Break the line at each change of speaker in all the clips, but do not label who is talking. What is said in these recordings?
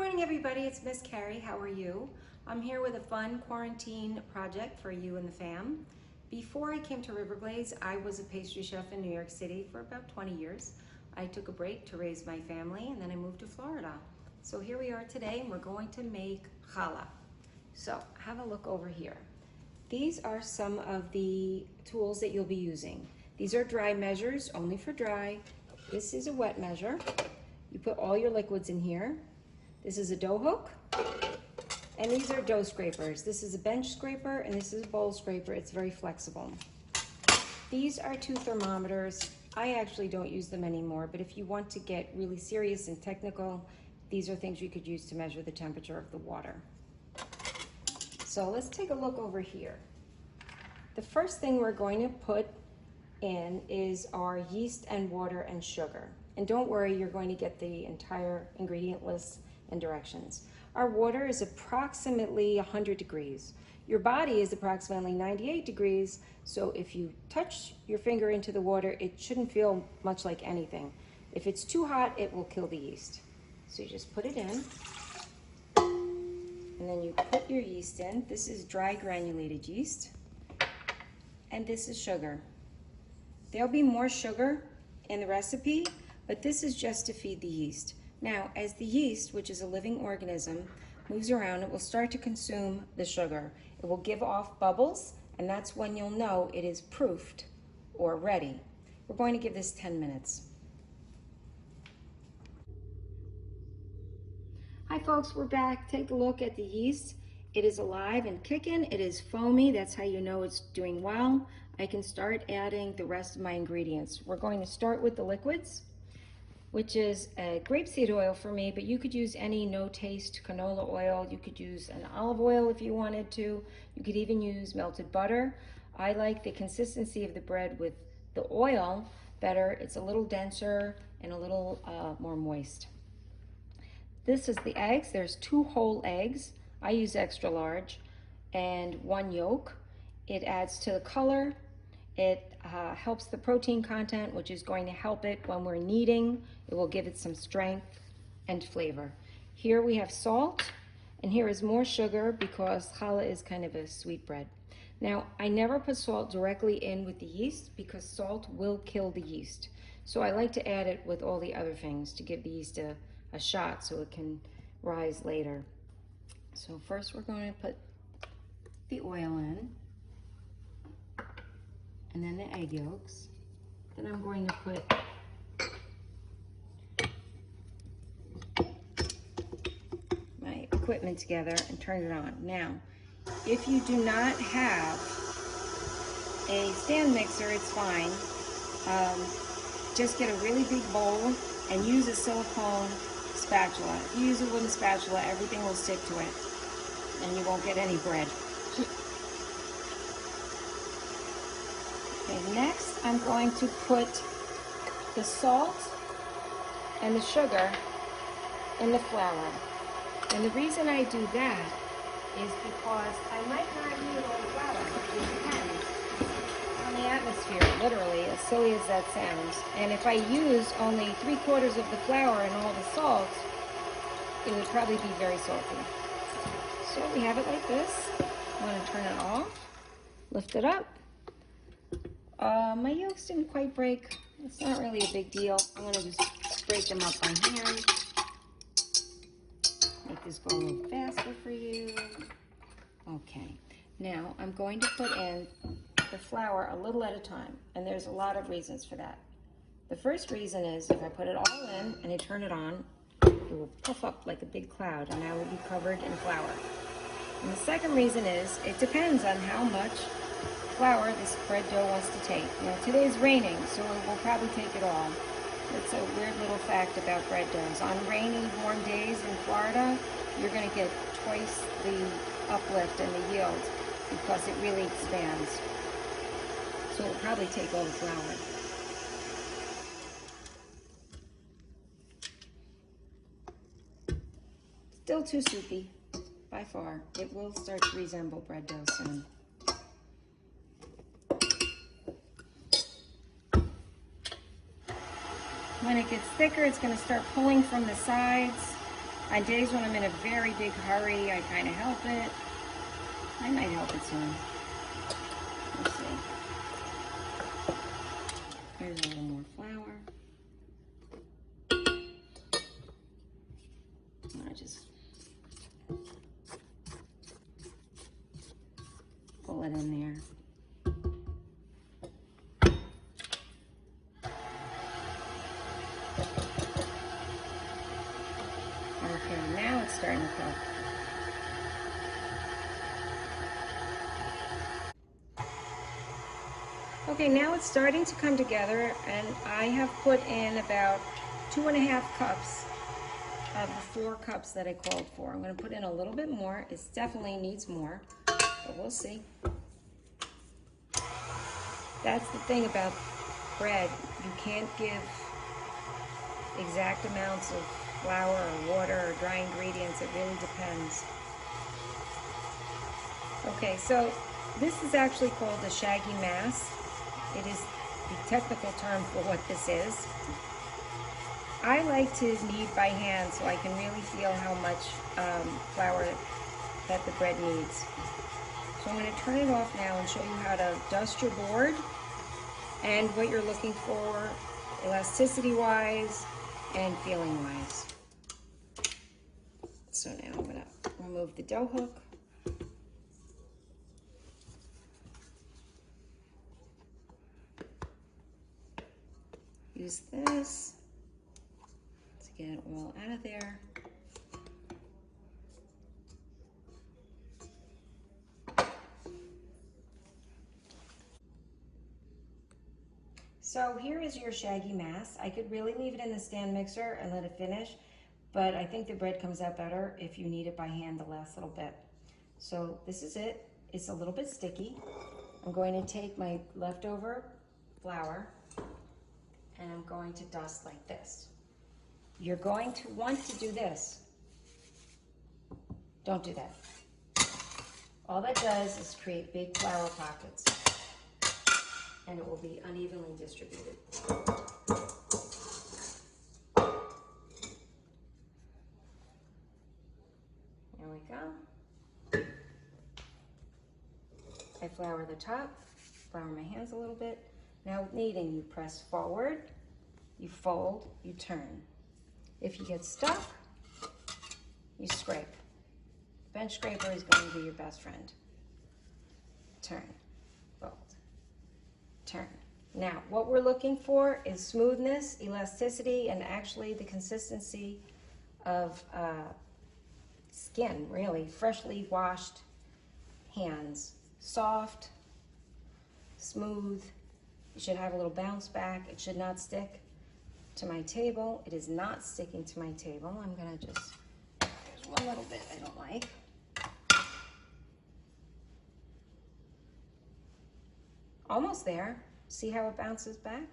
morning, everybody. It's Miss Carey. How are you? I'm here with a fun quarantine project for you and the fam. Before I came to Riverglades, I was a pastry chef in New York City for about 20 years. I took a break to raise my family and then I moved to Florida. So here we are today and we're going to make challah. So have a look over here. These are some of the tools that you'll be using. These are dry measures, only for dry. This is a wet measure. You put all your liquids in here. This is a dough hook, and these are dough scrapers. This is a bench scraper, and this is a bowl scraper. It's very flexible. These are 2 thermometers. I actually don't use them anymore, but if you want to get really serious and technical, these are things you could use to measure the temperature of the water. So let's take a look over here. The first thing we're going to put in is our yeast and water and sugar. And don't worry, you're going to get the entire ingredient list and directions. Our water is approximately 100 degrees. Your body is approximately 98 degrees, so if you touch your finger into the water, it shouldn't feel much like anything. If it's too hot, it will kill the yeast. So you just put it in, and then you put your yeast in. This is dry granulated yeast, and this is sugar. There'll be more sugar in the recipe, but this is just to feed the yeast. Now, as the yeast, which is a living organism, moves around, it will start to consume the sugar. It will give off bubbles, and that's when you'll know it is proofed or ready. We're going to give this 10 minutes. Hi folks, we're back. Take a look at the yeast. It is alive and kicking. It is foamy. That's how you know it's doing well. I can start adding the rest of my ingredients. We're going to start with the liquids, which is a grapeseed oil for me, but you could use any no-taste canola oil. You could use an olive oil if you wanted to. You could even use melted butter. I like the consistency of the bread with the oil better. It's a little denser and a little more moist. This is the eggs. There's 2 whole eggs. I use extra large, and 1 yolk. It adds to the color. It helps the protein content, which is going to help it when we're kneading. It will give it some strength and flavor. Here we have salt, and here is more sugar because challah is kind of a sweet bread. Now, I never put salt directly in with the yeast because salt will kill the yeast. So I like to add it with all the other things to give the yeast a shot so it can rise later. So first we're going to put the oil in, and then the egg yolks. Then I'm going to put my equipment together and turn it on. Now, if you do not have a stand mixer, it's fine. Just get a really big bowl and use a silicone spatula. If you use a wooden spatula, everything will stick to it and you won't get any bread. Okay, next I'm going to put the salt and the sugar in the flour. And the reason I do that is because I might not need all the flour. It depends on the atmosphere, literally, as silly as that sounds. And if I use only 3/4 of the flour and all the salt, it would probably be very salty. So we have it like this. I'm going to turn it off, lift it up. My yolks didn't quite break. It's not really a big deal. I'm going to just break them up by hand. Make this go a little faster for you. Okay, now I'm going to put in the flour a little at a time, and there's a lot of reasons for that. The first reason is if I put it all in and I turn it on, it will puff up like a big cloud and I will be covered in flour. And the second reason is it depends on how much flour this bread dough wants to take. Now today's raining, so it will probably take it all. It's a weird little fact about bread doughs. On rainy, warm days in Florida, you're going to get twice the uplift and the yield because it really expands. So it'll probably take all the flour. Still too soupy, by far. It will start to resemble bread dough soon. When it gets thicker, it's going to start pulling from the sides. On days when I'm in a very big hurry, I kind of help it. I might help it soon. Let's see. Here's a little more flour. I just pull it in there. Okay, now it's starting to cook. Okay, now it's starting to come together, and I have put in about 2.5 cups of the 4 cups that I called for. I'm going to put in a little bit more. It definitely needs more, but we'll see. That's the thing about bread. You can't give exact amounts of flour or water or dry ingredients. It really depends. Okay, so this is actually called a Shaggy Mask. It is the technical term for what this is. I like to knead by hand so I can really feel how much flour that the bread needs. So I'm going to turn it off now and show you how to dust your board and what you're looking for elasticity-wise and feeling-wise. So now I'm going to remove the dough hook. Use this to get it all out of there. So here is your Shaggy Mask. I could really leave it in the stand mixer and let it finish, but I think the bread comes out better if you knead it by hand the last little bit. So this is it. It's a little bit sticky. I'm going to take my leftover flour and I'm going to dust like this. You're going to want to do this. Don't do that. All that does is create big flour pockets, and it will be unevenly distributed. There we go. I flour the top, flour my hands a little bit. Now with kneading, you press forward, you fold, you turn. If you get stuck, you scrape. Bench scraper is going to be your best friend. Turn, fold, turn. Now, what we're looking for is smoothness, elasticity, and actually the consistency of skin, really. Freshly washed hands. Soft, smooth. You should have a little bounce back. It should not stick to my table. It is not sticking to my table. I'm gonna just, there's one little bit I don't like. Almost there. See how it bounces back?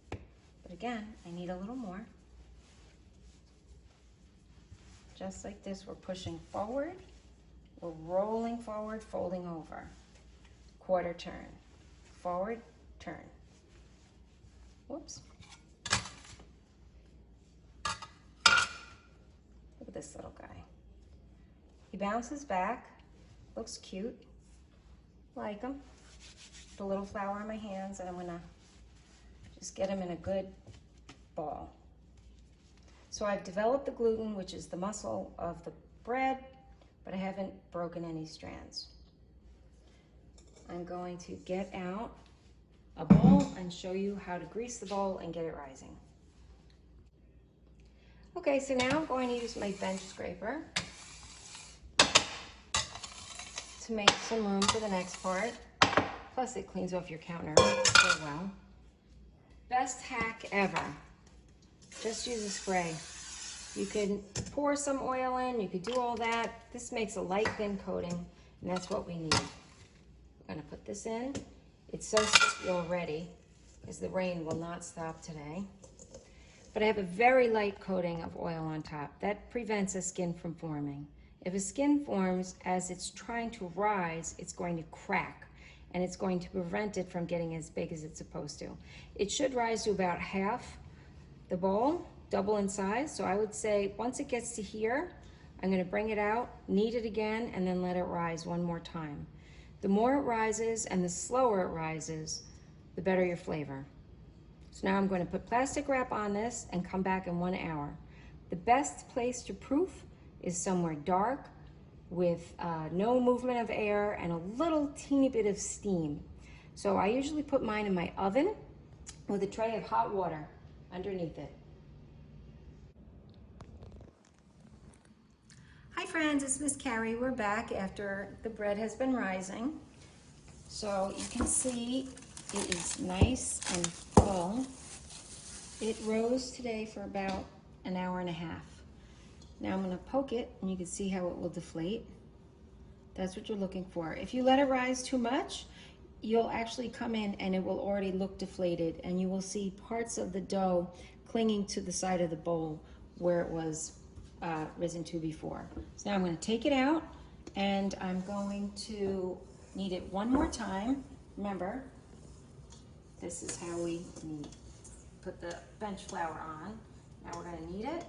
But again, I need a little more. Just like this, we're pushing forward. We're rolling forward, folding over. Quarter turn. Forward, turn. Whoops. Look at this little guy. He bounces back. Looks cute. Like him. Put a little flour on my hands, and I'm gonna just get him in a good ball. So I've developed the gluten, which is the muscle of the bread, but I haven't broken any strands. I'm going to get out a bowl and show you how to grease the bowl and get it rising. Okay, so now I'm going to use my bench scraper to make some room for the next part. Plus it cleans off your counter so well. Best hack ever. Just use a spray. You can pour some oil in, you could do all that. This makes a light, thin coating, and that's what we need. I'm gonna put this in. It's so sticky already, because the rain will not stop today. But I have a very light coating of oil on top. That prevents a skin from forming. If a skin forms as it's trying to rise, it's going to crack, and it's going to prevent it from getting as big as it's supposed to. It should rise to about half the bowl, double in size. So I would say once it gets to here, I'm gonna bring it out, knead it again, and then let it rise one more time. The more it rises and the slower it rises, the better your flavor. So now I'm going to put plastic wrap on this and come back in 1 hour. The best place to proof is somewhere dark with no movement of air and a little teeny bit of steam. So I usually put mine in my oven with a tray of hot water underneath it. Hi friends, it's Miss Carey. We're back after the bread has been rising. So you can see it is nice and full. It rose today for about an hour and a half. Now I'm going to poke it and you can see how it will deflate. That's what you're looking for. If you let it rise too much, you'll actually come in and it will already look deflated and you will see parts of the dough clinging to the side of the bowl where it was risen to before. So now I'm going to take it out and I'm going to knead it one more time. Remember, this is how we knead. Put the bench flour on. Now we're going to knead it.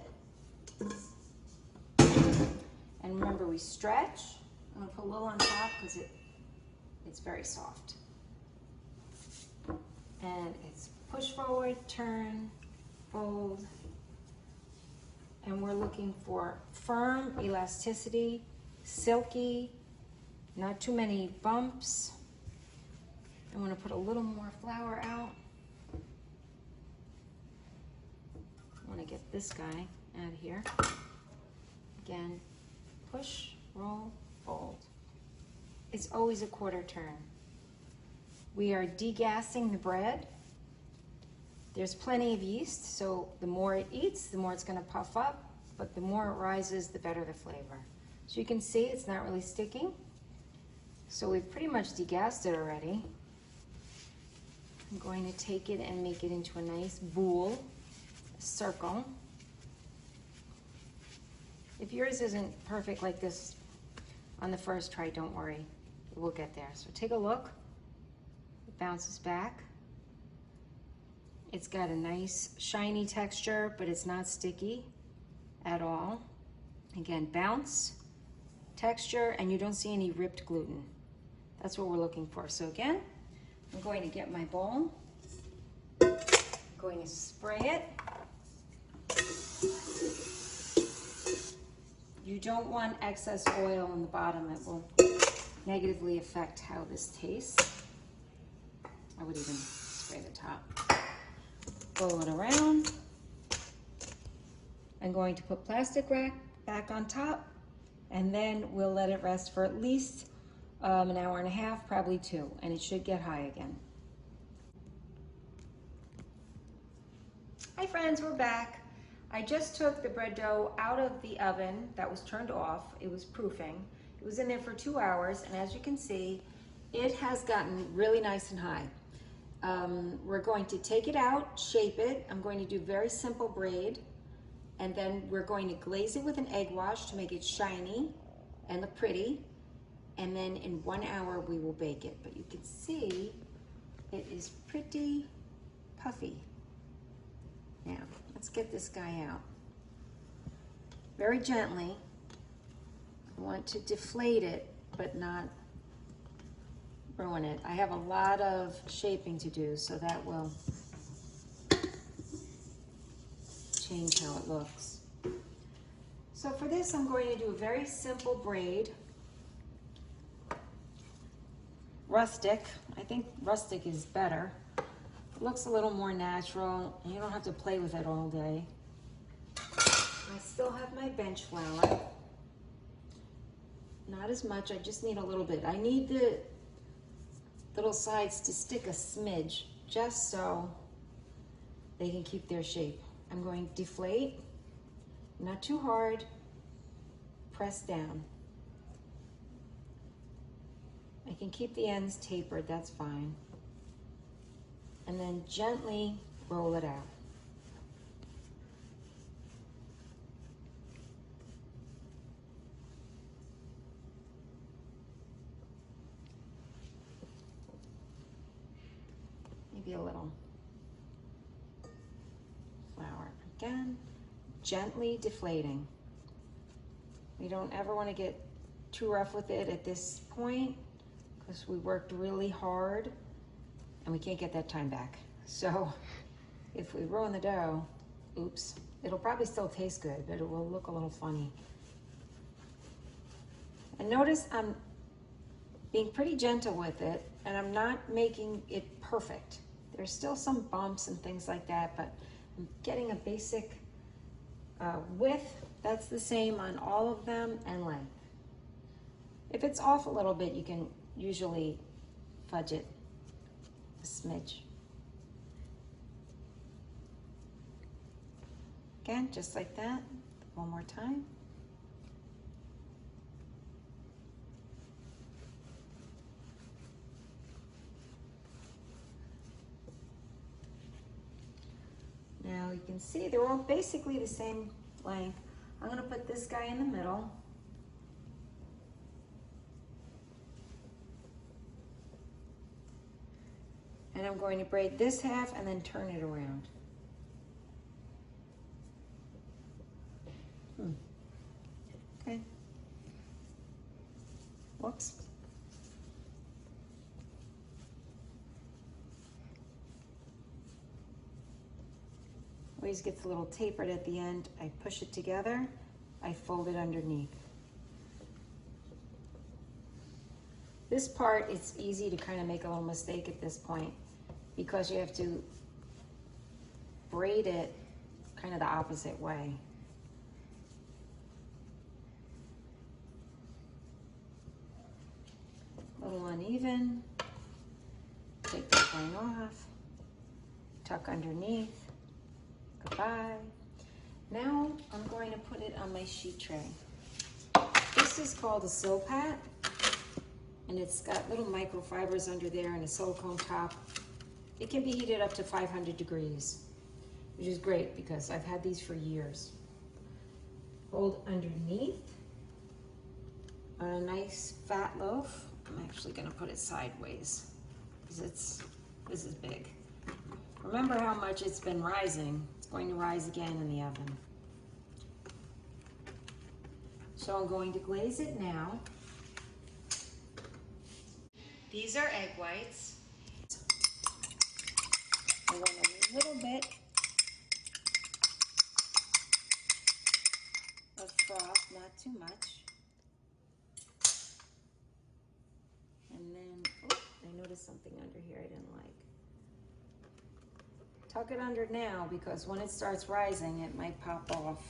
And remember, we stretch. I'm going to put a little on top because it's very soft. And it's push forward, turn, fold. And we're looking for firm elasticity, silky, not too many bumps. I want to put a little more flour out. I want to get this guy out of here. Again, push, roll, fold. It's always a quarter turn. We are degassing the bread. There's plenty of yeast, so the more it eats, the more it's going to puff up, but the more it rises, the better the flavor. So you can see it's not really sticking. So we've pretty much degassed it already. I'm going to take it and make it into a nice boule, a circle. If yours isn't perfect like this on the first try, don't worry, we'll get there. So take a look. It bounces back. It's got a nice shiny texture, but it's not sticky at all. Again, bounce, texture, and you don't see any ripped gluten. That's what we're looking for. So again, I'm going to get my bowl. I'm going to spray it. You don't want excess oil on the bottom. It will negatively affect how this tastes. I would even spray the top. Roll it around. I'm going to put plastic wrap back on top, and then we'll let it rest for at least an hour and a half, probably 2, and it should get high again. Hi friends, we're back. I just took the bread dough out of the oven that was turned off. It was proofing. It was in there for 2 hours, and as you can see, it has gotten really nice and high. We're going to take it out, shape it. I'm going to do very simple braid, and then we're going to glaze it with an egg wash to make it shiny and look pretty. And then in 1 hour we will bake it. But you can see it is pretty puffy. Now, let's get this guy out. Very gently. I want to deflate it, but not ruin it. I have a lot of shaping to do, so that will change how it looks. So for this, I'm going to do a very simple braid. Rustic. I think rustic is better. It looks a little more natural, and you don't have to play with it all day. I still have my bench flour. Not as much, I just need a little bit. I need the little sides to stick a smidge, just so they can keep their shape. I'm going to deflate, not too hard, press down. I can keep the ends tapered, that's fine. And then gently roll it out. Maybe a little flour again, gently deflating. We don't ever want to get too rough with it at this point because we worked really hard and we can't get that time back. So if we ruin the dough, oops, it'll probably still taste good, but it will look a little funny. And notice I'm being pretty gentle with it, and I'm not making it perfect. There's still some bumps and things like that, but I'm getting a basic width that's the same on all of them, and length. If it's off a little bit, you can usually fudge it a smidge. Again, just like that, one more time. Now you can see they're all basically the same length. I'm going to put this guy in the middle. And I'm going to braid this half and then turn it around. Okay. Whoops. Always gets a little tapered at the end. I push it together, I fold it underneath. This part, it's easy to kind of make a little mistake at this point because you have to braid it kind of the opposite way. A little uneven. Take the line off, tuck underneath. Goodbye. Now I'm going to put it on my sheet tray. This is called a Silpat, and it's got little microfibers under there and a silicone top. It can be heated up to 500 degrees, which is great because I've had these for years. Hold underneath on a nice fat loaf. I'm actually going to put it sideways because this is big. Remember how much it's been rising. It's going to rise again in the oven. So I'm going to glaze it now. These are egg whites. I want a little bit of froth, not too much. And then, oh, I noticed something under here I didn't like. Tuck it under now because when it starts rising, it might pop off.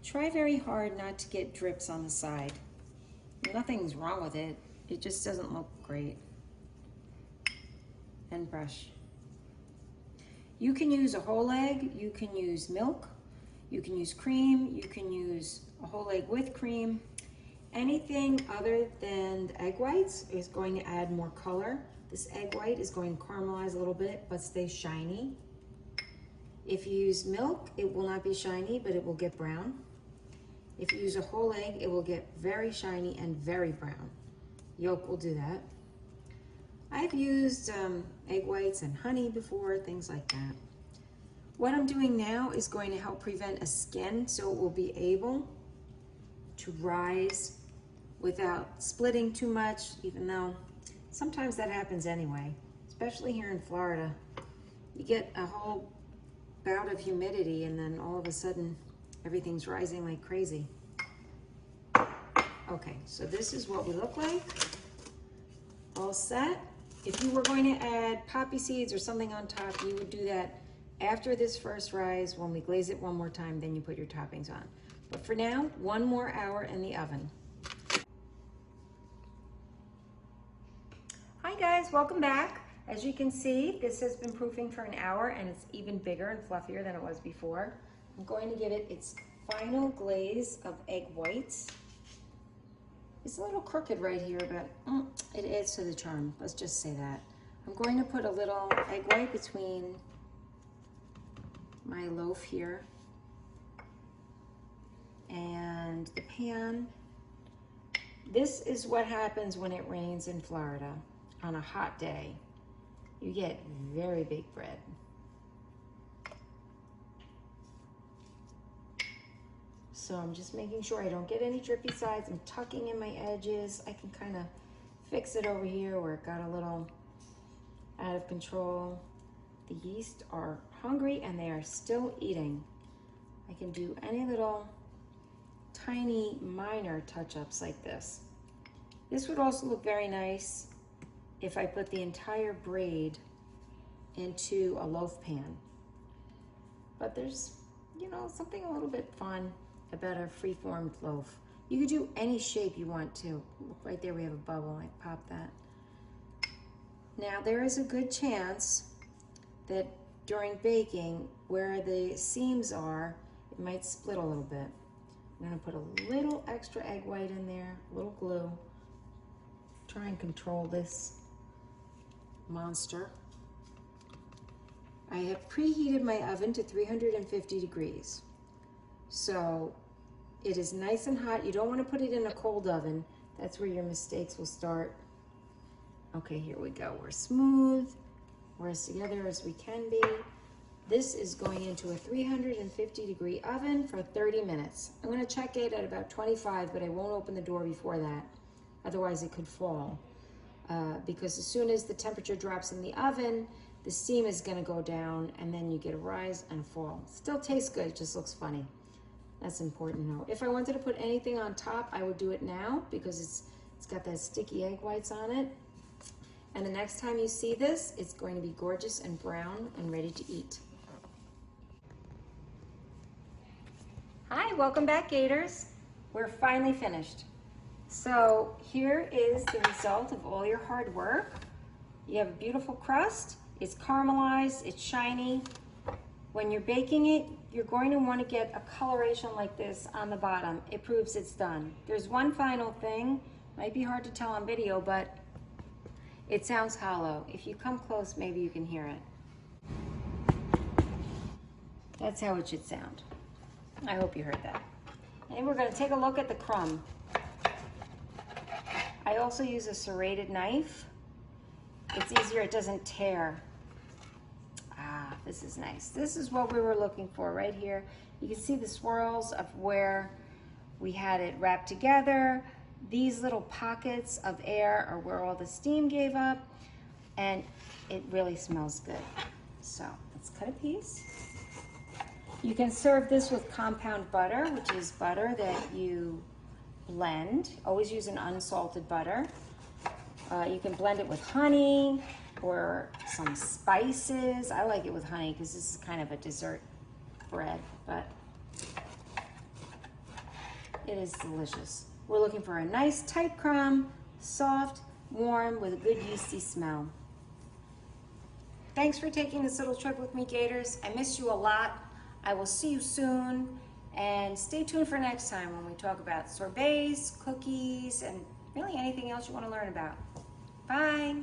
Try very hard not to get drips on the side. Nothing's wrong with it. It just doesn't look great. And brush. You can use a whole egg, you can use milk, you can use cream, you can use a whole egg with cream. Anything other than the egg whites is going to add more color. This egg white is going to caramelize a little bit, but stay shiny. If you use milk, it will not be shiny, but it will get brown. If you use a whole egg, it will get very shiny and very brown. Yolk will do that. I've used egg whites and honey before, things like that. What I'm doing now is going to help prevent a skin so it will be able to rise without splitting too much, even though sometimes that happens anyway, especially here in Florida. You get a whole bout of humidity and then all of a sudden everything's rising like crazy. Okay, so this is what we look like. All set. If you were going to add poppy seeds or something on top, you would do that after this first rise. When we glaze it one more time, then you put your toppings on. But for now, 1 more hour in the oven. Hi guys, welcome back. As you can see, this has been proofing for an hour and it's even bigger and fluffier than it was before. I'm going to give it its final glaze of egg whites. It's a little crooked right here, but it adds to the charm. Let's just say that. I'm going to put a little egg white between my loaf here and the pan. This is what happens when it rains in Florida on a hot day. You get very big bread. So I'm just making sure I don't get any drippy sides. I'm tucking in my edges. I can kind of fix it over here where it got a little out of control. The yeast are hungry and they are still eating. I can do any little tiny minor touch-ups like this. This would also look very nice if I put the entire braid into a loaf pan. But there's, you know, something a little bit fun about a free-formed loaf. You could do any shape you want to. Look, right there we have a bubble, I pop that. Now there is a good chance that during baking, where the seams are, it might split a little bit. I'm gonna put a little extra egg white in there, a little glue. Try and control this monster. I have preheated my oven to 350 degrees. So it is nice and hot. You don't want to put it in a cold oven. That's where your mistakes will start. Okay, here we go. We're smooth. We're as together as we can be. This is going into a 350 degree oven for 30 minutes. I'm going to check it at about 25, but I won't open the door before that. Otherwise it could fall. Because as soon as the temperature drops in the oven, the steam is going to go down and then you get a rise and a fall. Still tastes good, it just looks funny. That's important to know. If I wanted to put anything on top, I would do it now because it's got that sticky egg whites on it. And the next time you see this, it's going to be gorgeous and brown and ready to eat. Hi, welcome back, Gators. We're finally finished. So here is the result of all your hard work. You have a beautiful crust. It's caramelized, it's shiny. When you're baking it, you're going to want to get a coloration like this on the bottom. It proves it's done. There's one final thing. Might be hard to tell on video, but it sounds hollow. If you come close, maybe you can hear it. That's how it should sound. I hope you heard that. And we're going to take a look at the crumb. I also use a serrated knife. It's easier, it doesn't tear. Ah, this is nice. This is what we were looking for right here. You can see the swirls of where we had it wrapped together. These little pockets of air are where all the steam gave up, and it really smells good. So let's cut a piece. You can serve this with compound butter, which is butter that you blend. Always use an unsalted butter. You can blend it with honey or some spices. I like it with honey because this is kind of a dessert bread, but it is delicious. We're looking for a nice tight crumb, soft, warm, with a good yeasty smell. Thanks for taking this little trip with me, Gators. I miss you a lot. I will see you soon, and stay tuned for next time when we talk about sorbets, cookies, and really anything else you want to learn about. Bye.